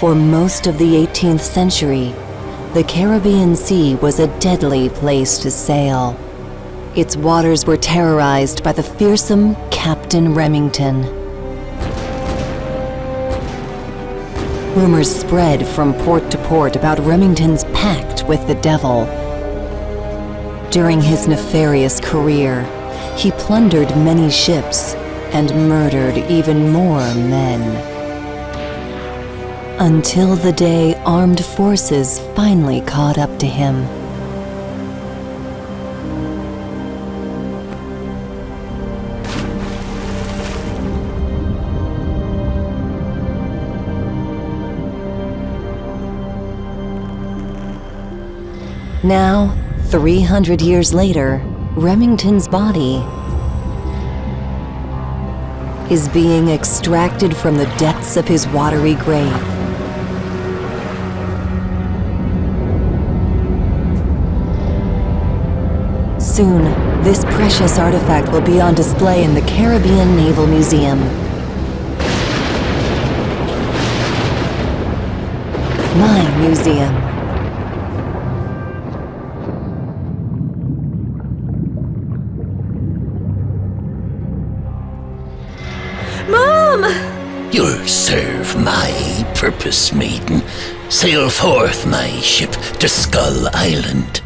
For most of the 18th century, the Caribbean Sea was a deadly place to sail. Its waters were terrorized by the fearsome Captain Remington. Rumors spread from port to port about Remington's pact with the devil. During his nefarious career, he plundered many ships and murdered even more men. Until the day armed forces finally caught up to him. Now, 300 years later, Remington's body is being extracted from the depths of his watery grave. Soon, this precious artifact will be on display in the Caribbean Naval Museum. My museum. Mom! You'll serve my purpose, maiden. Sail forth, my ship, to Skull Island.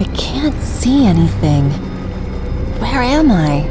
I can't see anything. Where am I?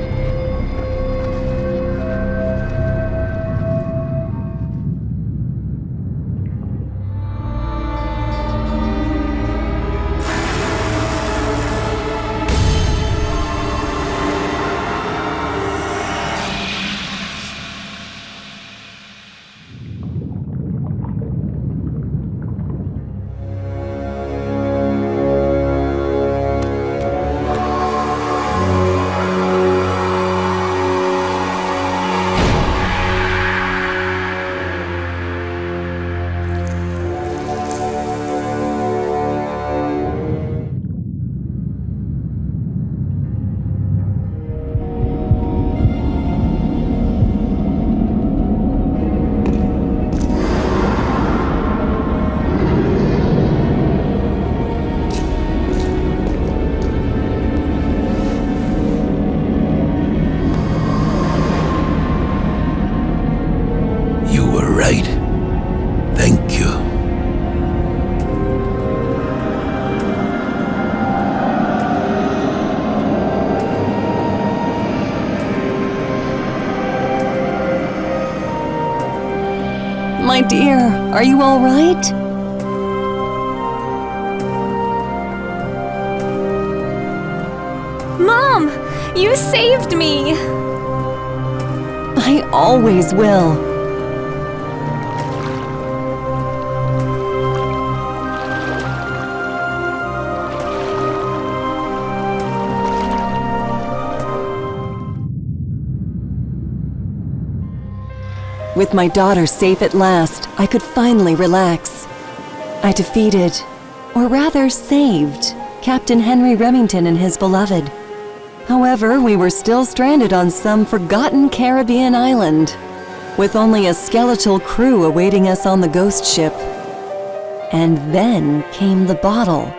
Thank you. My dear, are you all right? Mom, you saved me! I always will. With my daughter safe at last, I could finally relax. I defeated, or rather saved, Captain Henry Remington and his beloved. However, we were still stranded on some forgotten Caribbean island, with only a skeletal crew awaiting us on the ghost ship. And then came the bottle.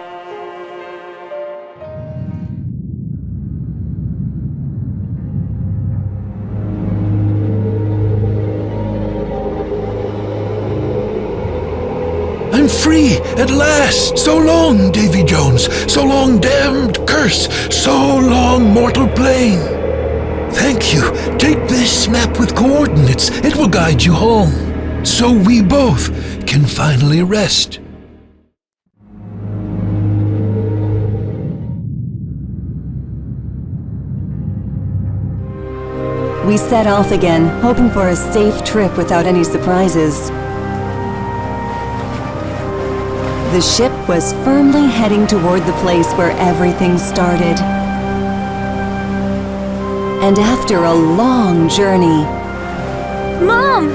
I'm free at last! So long, Davy Jones! So long, damned curse! So long, mortal plane! Thank you. Take this map with coordinates. It will guide you home, so we both can finally rest. We set off again, hoping for a safe trip without any surprises. The ship was firmly heading toward the place where everything started. And after a long journey, Mom!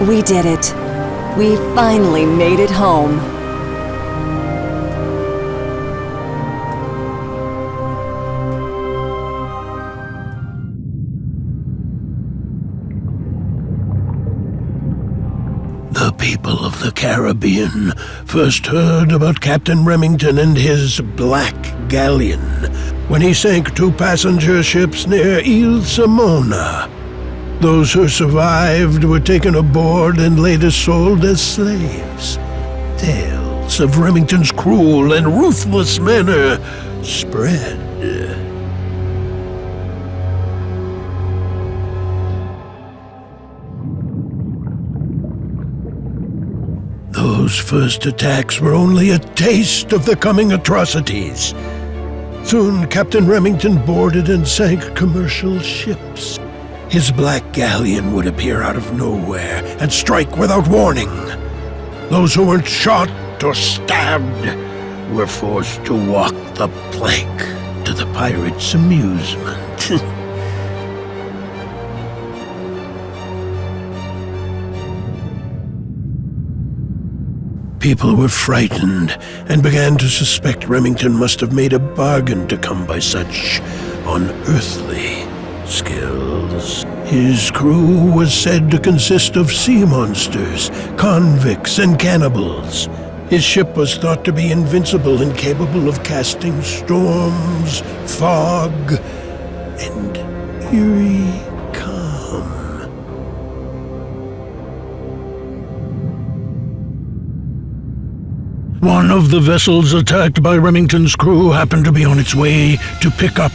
we did it. We finally made it home. The people of the Caribbean first heard about Captain Remington and his black galleon when he sank 2 passenger ships near Ile Simona. Those who survived were taken aboard and later sold as slaves. Tales of Remington's cruel and ruthless manner spread. Those first attacks were only a taste of the coming atrocities. Soon, Captain Remington boarded and sank commercial ships. His black galleon would appear out of nowhere and strike without warning. Those who weren't shot or stabbed were forced to walk the plank to the pirates' amusement. People were frightened and began to suspect Remington must have made a bargain to come by such unearthly skills. His crew was said to consist of sea monsters, convicts, and cannibals. His ship was thought to be invincible and capable of casting storms, fog, and eerie calm. One of the vessels attacked by Remington's crew happened to be on its way to pick up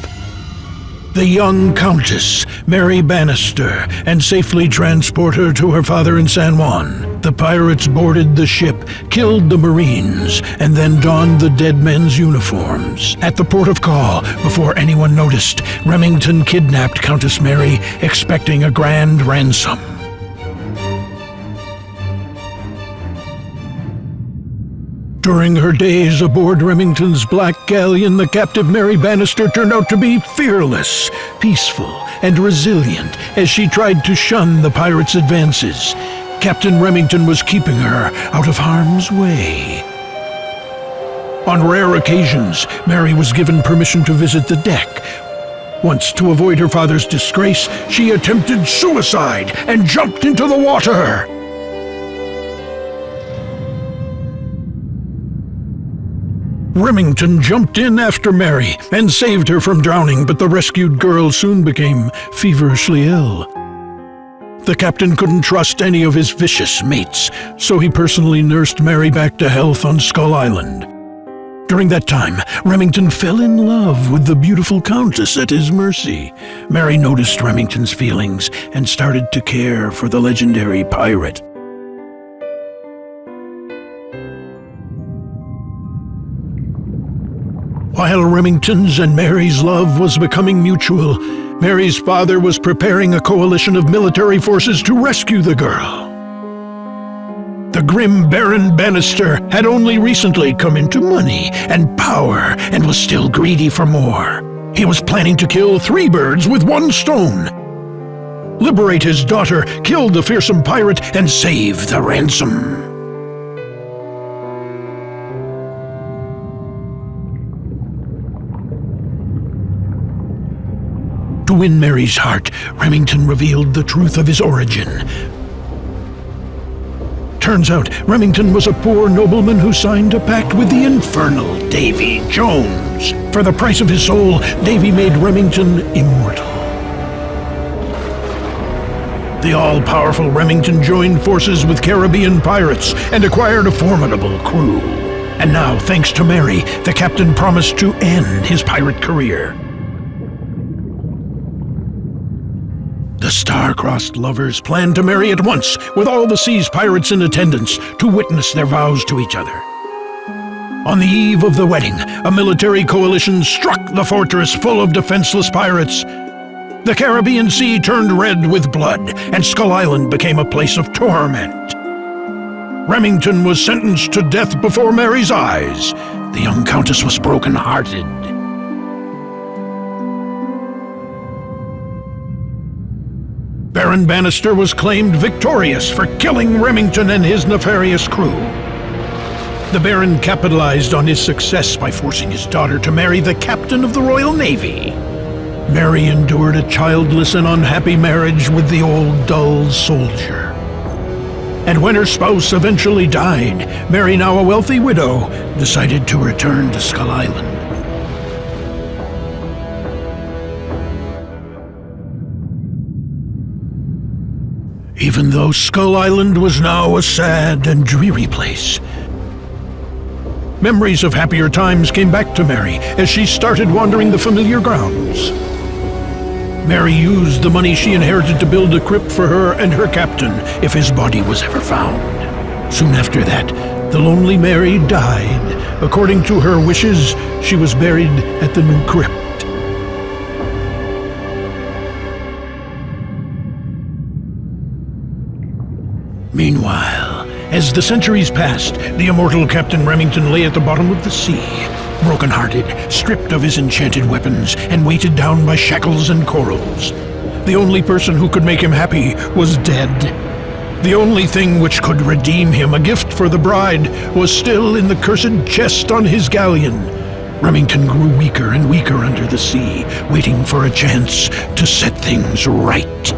the young Countess, Mary Bannister, and safely transport her to her father in San Juan. The pirates boarded the ship, killed the Marines, and then donned the dead men's uniforms. At the port of call, before anyone noticed, Remington kidnapped Countess Mary, expecting a grand ransom. During her days aboard Remington's black galleon, the captive Mary Bannister turned out to be fearless, peaceful, and resilient as she tried to shun the pirates' advances. Captain Remington was keeping her out of harm's way. On rare occasions, Mary was given permission to visit the deck. Once, to avoid her father's disgrace, she attempted suicide and jumped into the water. Remington jumped in after Mary and saved her from drowning, but the rescued girl soon became feverishly ill. The captain couldn't trust any of his vicious mates, so he personally nursed Mary back to health on Skull Island. During that time, Remington fell in love with the beautiful Countess at his mercy. Mary noticed Remington's feelings and started to care for the legendary pirate. While Remington's and Mary's love was becoming mutual, Mary's father was preparing a coalition of military forces to rescue the girl. The grim Baron Bannister had only recently come into money and power and was still greedy for more. He was planning to kill 3 birds with 1 stone. Liberate his daughter, kill the fearsome pirate, and save the ransom. To win Mary's heart, Remington revealed the truth of his origin. Turns out, Remington was a poor nobleman who signed a pact with the infernal Davy Jones. For the price of his soul, Davy made Remington immortal. The all-powerful Remington joined forces with Caribbean pirates and acquired a formidable crew. And now, thanks to Mary, the captain promised to end his pirate career. The star-crossed lovers planned to marry at once, with all the sea's pirates in attendance to witness their vows to each other. On the eve of the wedding, a military coalition struck the fortress full of defenseless pirates. The Caribbean Sea turned red with blood, and Skull Island became a place of torment. Remington was sentenced to death before Mary's eyes. The young Countess was broken-hearted. Baron Bannister was claimed victorious for killing Remington and his nefarious crew. The Baron capitalized on his success by forcing his daughter to marry the captain of the Royal Navy. Mary endured a childless and unhappy marriage with the old, dull soldier. And when her spouse eventually died, Mary, now a wealthy widow, decided to return to Skull Island. Even though Skull Island was now a sad and dreary place, memories of happier times came back to Mary as she started wandering the familiar grounds. Mary used the money she inherited to build a crypt for her and her captain if his body was ever found. Soon after that, the lonely Mary died. According to her wishes, she was buried at the new crypt. Meanwhile, as the centuries passed, the immortal Captain Remington lay at the bottom of the sea, broken-hearted, stripped of his enchanted weapons, and weighted down by shackles and corals. The only person who could make him happy was dead. The only thing which could redeem him, a gift for the bride, was still in the cursed chest on his galleon. Remington grew weaker and weaker under the sea, waiting for a chance to set things right.